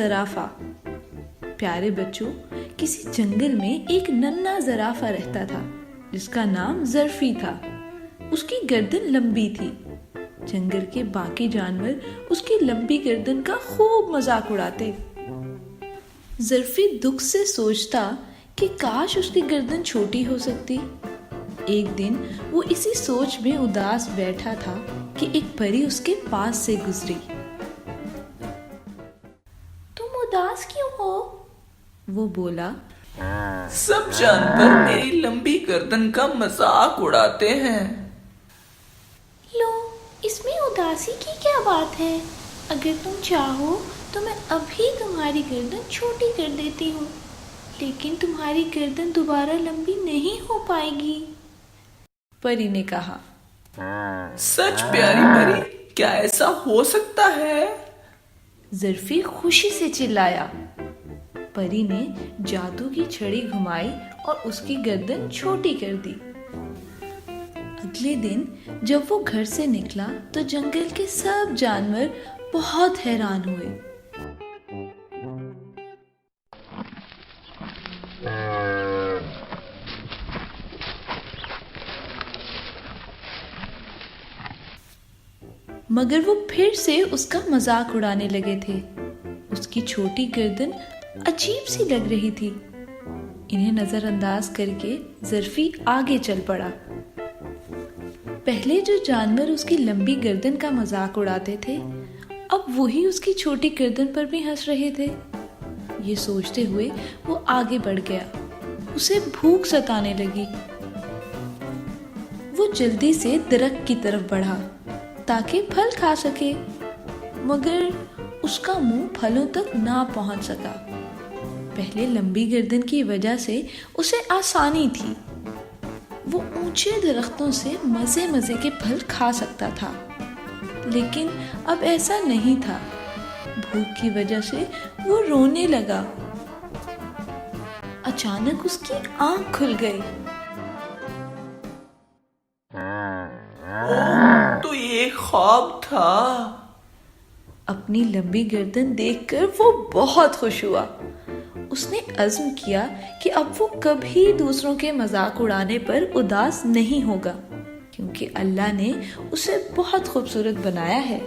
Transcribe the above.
ज़राफ़ा। प्यारे बच्चों, किसी जंगल में एक नन्हा ज़राफ़ा रहता था जिसका नाम ज़र्फ़ी था। उसकी गर्दन लंबी थी। जंगल के बाकी जानवर उसकी लंबी गर्दन का खूब मजाक उड़ाते। ज़र्फ़ी दुख से सोचता कि काश उसकी गर्दन छोटी हो सकती। एक दिन वो इसी सोच में उदास बैठा था कि एक परी उसके पास से गुजरी। तुम उदास क्यों हो? वो बोला। सब जानवर मेरी लंबी गर्दन का मजाक उड़ाते हैं। लो, इसमें उदासी की क्या बात है? अगर तुम चाहो तो मैं अभी तुम्हारी गर्दन छोटी कर देती हूँ, लेकिन तुम्हारी गर्दन दोबारा लंबी नहीं हो पाएगी, परी ने कहा। सच प्यारी परी, क्या ऐसा हो सकता है? ज़र्फ़ी खुशी से चिल्लाया। परी ने जादू की छड़ी घुमाई और उसकी गर्दन छोटी कर दी। अगले दिन जब वो घर से निकला तो जंगल के सब जानवर बहुत हैरान हुए। मगर वो फिर से उसका मजाक उड़ाने लगे थे। उसकी छोटी गर्दन अजीब सी लग रही थी। इन्हें नजरअंदाज करके ज़र्फ़ी आगे चल पड़ा। पहले जो जानवर उसकी लंबी गर्दन का मजाक उड़ाते थे, अब वही उसकी छोटी गर्दन पर भी हंस रहे थे। ये सोचते हुए वो आगे बढ़ गया। उसे भूख सताने लगी। वो जल्दी से दरख्त की तरफ बढ़ा ताकि फल खा सके, मगर उसका मुंह फलों तक ना पहुंच सका। पहले लंबी गर्दन की वजह से उसे आसानी थी। वो ऊंचे दरख्तों से मजे मजे के फल खा सकता था, लेकिन अब ऐसा नहीं था। भूख की वजह से वो रोने लगा। अचानक उसकी आंख खुल गई। तो ये ख्वाब था। अपनी लंबी गर्दन देखकर वो बहुत खुश हुआ। उसने अज़्म किया कि अब वो कभी दूसरों के मजाक उड़ाने पर उदास नहीं होगा, क्योंकि अल्लाह ने उसे बहुत खूबसूरत बनाया है।